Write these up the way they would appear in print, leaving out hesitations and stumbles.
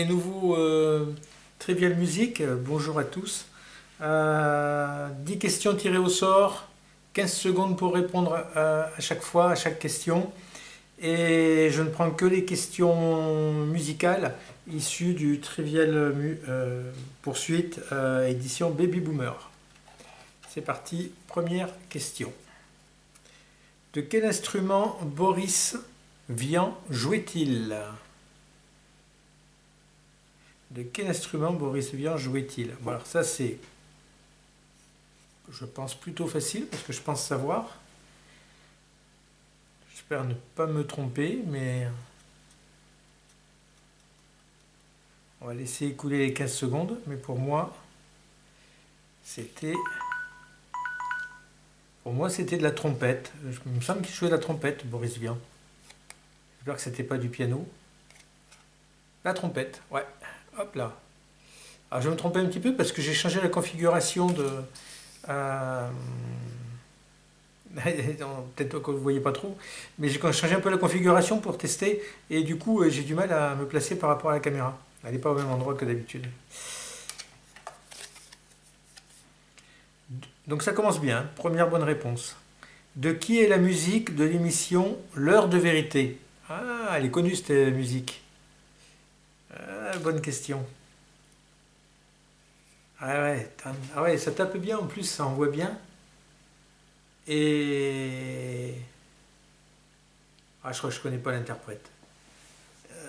les nouveaux Trivial Music, bonjour à tous. 10 questions tirées au sort, 15 secondes pour répondre à chaque fois, à chaque question. Et je ne prends que les questions musicales issues du Trivial Poursuite édition Baby Boomer. C'est parti, première question. De quel instrument Boris Vian jouait-il? De quel instrument Boris Vian jouait-il? Bon, alors ça c'est, je pense, plutôt facile parce que je pense savoir. J'espère ne pas me tromper, mais on va laisser écouler les 15 secondes. Mais pour moi, c'était de la trompette. Il me semble qu'il jouait de la trompette, Boris Vian. J'espère que c'était pas du piano. La trompette, ouais. Hop là. Alors je vais me tromper un petit peu parce que j'ai changé la configuration de... peut-être que vous ne voyez pas trop, mais j'ai changé un peu la configuration pour tester et du coup j'ai du mal à me placer par rapport à la caméra. Elle n'est pas au même endroit que d'habitude. Donc ça commence bien, première bonne réponse. De qui est la musique de l'émission L'heure de vérité? Ah, elle est connue cette musique. Ah, bonne question. Ah ouais, ça tape bien en plus, ça envoie bien. Et... Ah, je crois que je connais pas l'interprète.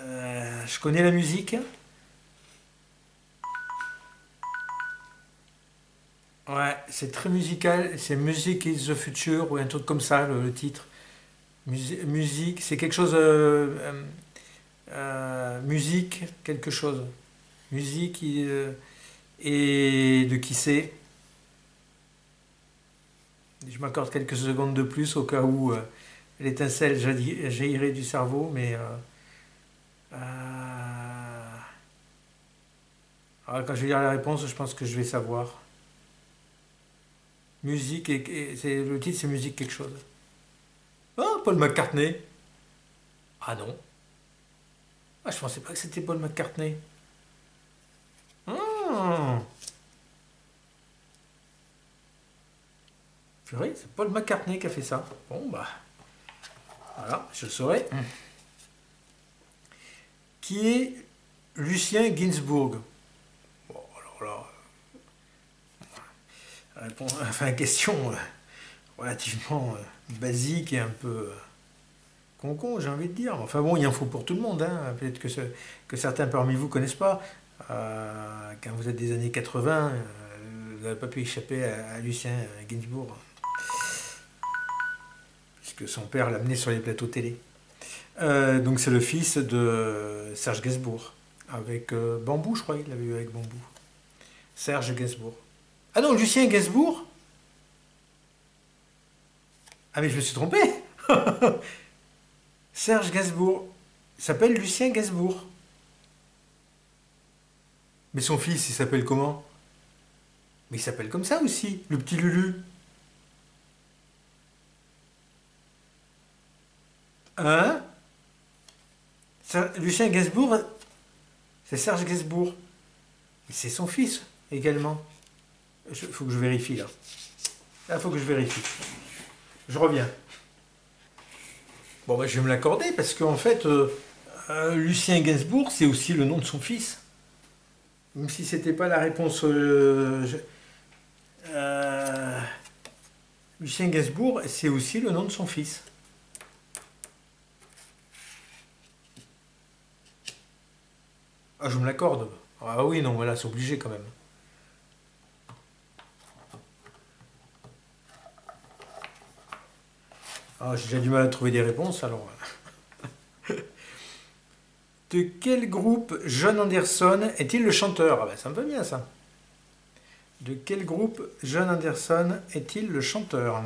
Je connais la musique. Ouais, c'est très musical. C'est Music is the Future ou un truc comme ça, le titre. Musique, c'est quelque chose... musique, quelque chose. Musique et de qui c'est. Je m'accorde quelques secondes de plus au cas où l'étincelle jaillirait du cerveau, mais alors, quand je vais lire la réponse, je pense que je vais savoir. Musique, le titre c'est Musique quelque chose. Oh, Paul McCartney. Ah non. Ah, je pensais pas que c'était Paul McCartney. Purée, c'est Paul McCartney qui a fait ça. Bon bah, voilà, je le saurai. Qui est Lucien Gainsbourg? Bon, alors là, question relativement basique et un peu con, j'ai envie de dire. Enfin bon, il en faut pour tout le monde. Hein. Peut-être que certains parmi vous ne connaissent pas. Quand vous êtes des années 80, vous n'avez pas pu échapper à Lucien Gainsbourg. Puisque son père l'a amené sur les plateaux télé. Donc c'est le fils de Serge Gainsbourg. Avec Bambou, je crois qu'il l'avait eu avec Bambou. Serge Gainsbourg. Ah non, Lucien Gainsbourg? Ah mais je me suis trompé. Serge Gainsbourg. Il s'appelle Lucien Gainsbourg. Mais son fils, il s'appelle comment? Mais il s'appelle comme ça aussi, le petit Lulu. Hein? Lucien Gainsbourg, c'est Serge Gainsbourg. C'est son fils également. Il faut que je vérifie là. Là, il faut que je vérifie. Je reviens. Bon, bah, je vais me l'accorder parce qu'en fait, Lucien Gainsbourg, c'est aussi le nom de son fils. Même si c'était pas la réponse. Lucien Gainsbourg, c'est aussi le nom de son fils. Ah, je me l'accorde. Ah oui, non, voilà, c'est obligé quand même. Ah, j'ai déjà du mal à trouver des réponses, alors. De quel groupe John Anderson est-il le chanteur? Ah ben, ça me va bien, ça. De quel groupe John Anderson est-il le chanteur?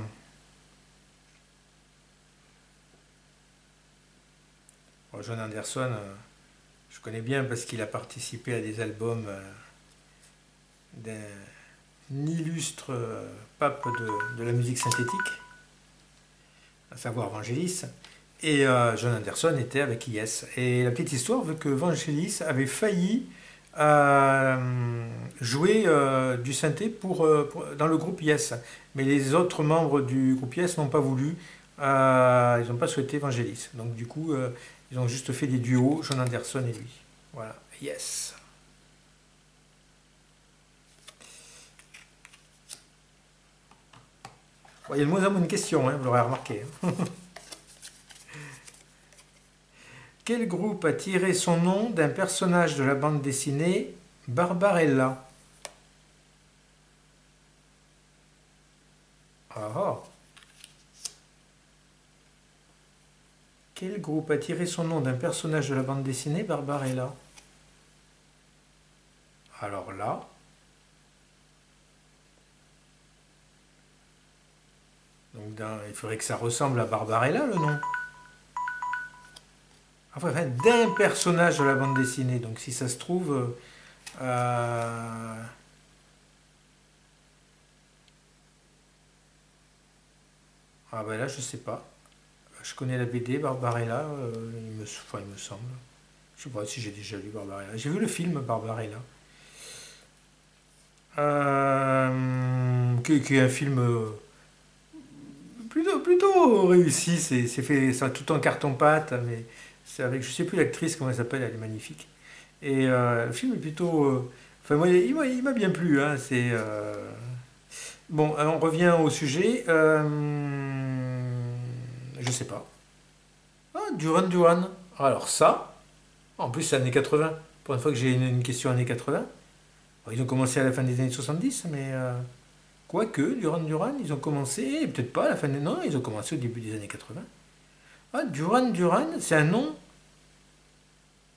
Bon, John Anderson, je connais bien parce qu'il a participé à des albums d'un illustre pape de la musique synthétique, à savoir Vangelis. Et John Anderson était avec Yes. Et la petite histoire veut que Vangelis avait failli jouer du synthé dans le groupe Yes. Mais les autres membres du groupe Yes n'ont pas voulu. Ils n'ont pas souhaité Vangelis. Donc du coup, ils ont juste fait des duos, John Anderson et lui. Voilà, Yes. Bon, il y a de moins en moins de questions, hein, vous l'aurez remarqué. Quel groupe a tiré son nom d'un personnage de la bande dessinée Barbarella? Ah ah. Quel groupe a tiré son nom d'un personnage de la bande dessinée Barbarella? Alors là, donc il faudrait que ça ressemble à Barbarella le nom. Enfin, d'un personnage de la bande dessinée. Donc si ça se trouve... Ah ben là, je sais pas. Je connais la BD, Barbarella, il me semble. Je sais pas si j'ai déjà lu Barbarella. J'ai vu le film Barbarella. Qui est un film plutôt réussi. C'est fait ça, tout en carton-pâte, mais c'est avec, je sais plus l'actrice, comment elle s'appelle, elle est magnifique. Et le film est plutôt... enfin, moi, il m'a bien plu. Hein, bon, on revient au sujet. Je sais pas. Ah, Duran Duran. Alors ça, en plus c'est années 80. Pour une fois que j'ai une question années 80. Bon, ils ont commencé à la fin des années 70, mais quoique, Duran Duran, ils ont commencé, peut-être pas à la fin des... Non, ils ont commencé au début des années 80. Ah, Duran Duran, c'est un nom.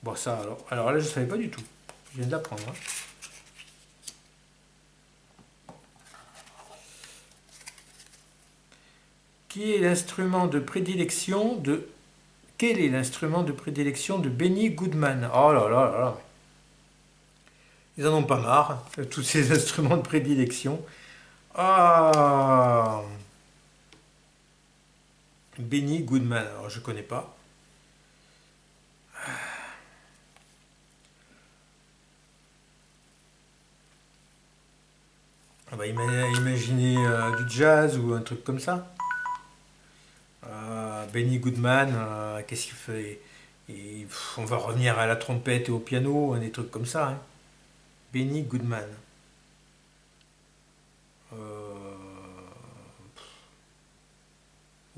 Bon, ça, alors là, je savais pas du tout. Je viens de l'apprendre. Hein. Qui est l'instrument de prédilection de... Quel est l'instrument de prédilection de Benny Goodman? Oh là là là là. Ils en ont pas marre, tous ces instruments de prédilection. Ah, Benny Goodman, alors je connais pas. On va imaginer du jazz ou un truc comme ça. Benny Goodman, qu'est-ce qu'il fait? On va revenir à la trompette et au piano, des trucs comme ça. Hein. Benny Goodman. Ou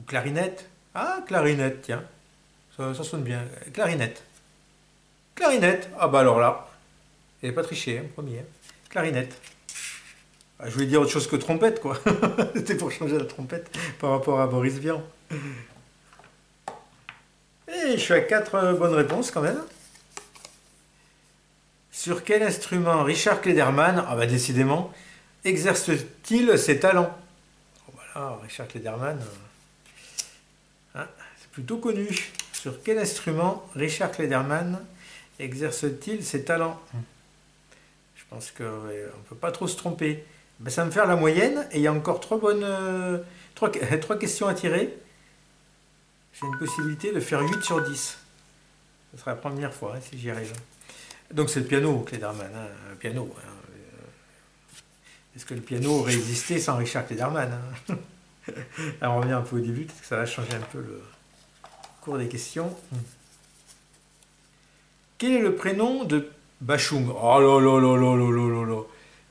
clarinette? Ah, clarinette, tiens. Ça sonne bien. Clarinette. Clarinette. Ah bah alors là, il n'avait pas triché, hein, premier. Hein. Clarinette. Ah, je voulais dire autre chose que trompette, quoi. C'était pour changer la trompette par rapport à Boris Vian. Et je suis à 4 bonnes réponses quand même. Sur quel instrument Richard Klederman, ah bah décidément, exerce-t-il ses talents? Voilà, Richard Klederman, hein, c'est plutôt connu. Sur quel instrument Richard Klederman exerce-t-il ses talents? Je pense qu'on ne peut pas trop se tromper. Ben, ça va me faire la moyenne et il y a encore trois questions à tirer. J'ai une possibilité de faire 8 sur 10. Ce sera la première fois hein, si j'y arrive. Donc c'est le piano, Klederman. Hein, le piano. Hein. Est-ce que le piano aurait existé sans Richard Klederman hein? Alors on revient un peu au début, peut-être que ça va changer un peu le cours des questions. Quel est le prénom de Bachung? Oh là là là là là là là là.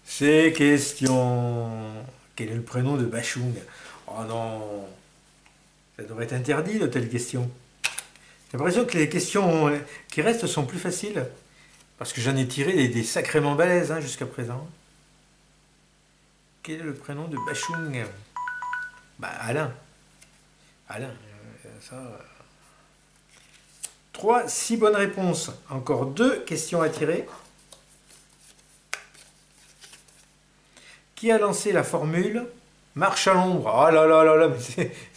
Ces questions. Quel est le prénom de Bachung? Oh non. Ça devrait être interdit de telles questions. J'ai l'impression que les questions qui restent sont plus faciles. Parce que j'en ai tiré des sacrément balèzes hein, jusqu'à présent. Quel est le prénom de Bachung? Bah Alain. Alain. Ça... 6 bonnes réponses. Encore 2 questions à tirer. Qui a lancé la formule marche à l'ombre? Oh là là là là,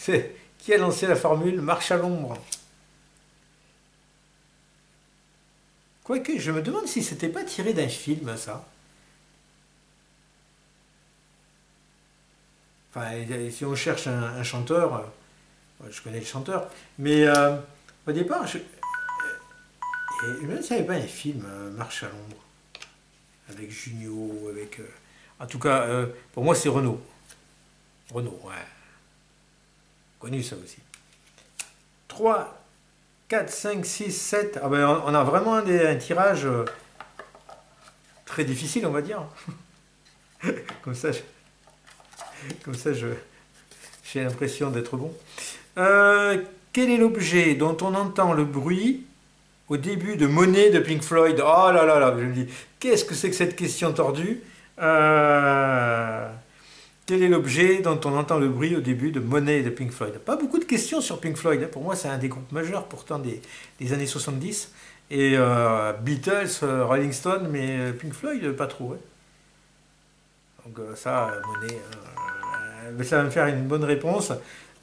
mais qui a lancé la formule marche à l'ombre? Quoique, je me demande si c'était pas tiré d'un film, ça. Enfin, si on cherche un chanteur, Je connais le chanteur. Mais au départ, je ne savais pas un film, Marche à Londres, avec Junio, avec... en tout cas, pour moi, c'est Renaud. Renaud, ouais. Connu ça aussi. 3, 4, 5, 6, 7. Ah ben, on a vraiment un tirage très difficile, on va dire. Comme ça, j'ai l'impression d'être bon. Quel est l'objet dont on entend le bruit au début de Money de Pink Floyd? Oh là là là, je me dis, qu'est-ce que c'est que cette question tordue? Quel est l'objet dont on entend le bruit au début de Money de Pink Floyd? Pas beaucoup de questions sur Pink Floyd. Pour moi, c'est un des groupes majeurs pourtant des années 70. Et Beatles, Rolling Stone, mais Pink Floyd, pas trop. Ouais. Donc ça, Money, ça va me faire une bonne réponse.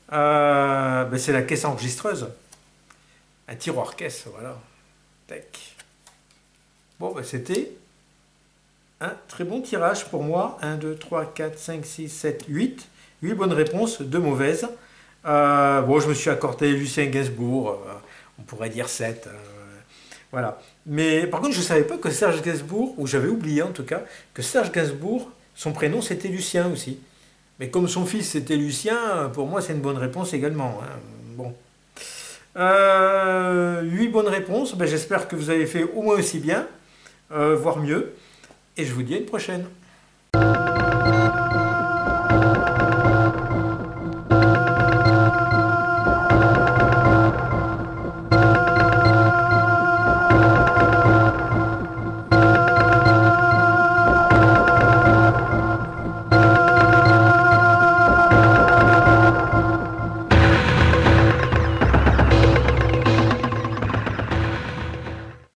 C'est la caisse enregistreuse. Un tiroir caisse, voilà. Tac. Bon, c'était un très bon tirage pour moi. 1, 2, 3, 4, 5, 6, 7, 8. 8 bonnes réponses, 2 mauvaises. Bon, je me suis accordé Lucien Gainsbourg. On pourrait dire 7. Voilà. Mais par contre, je ne savais pas que Serge Gainsbourg, ou j'avais oublié en tout cas, que Serge Gainsbourg, son prénom c'était Lucien aussi. Mais comme son fils c'était Lucien, pour moi c'est une bonne réponse également. Hein. Bon. 8 bonnes réponses. Ben, j'espère que vous avez fait au moins aussi bien, voire mieux. Et je vous dis à une prochaine.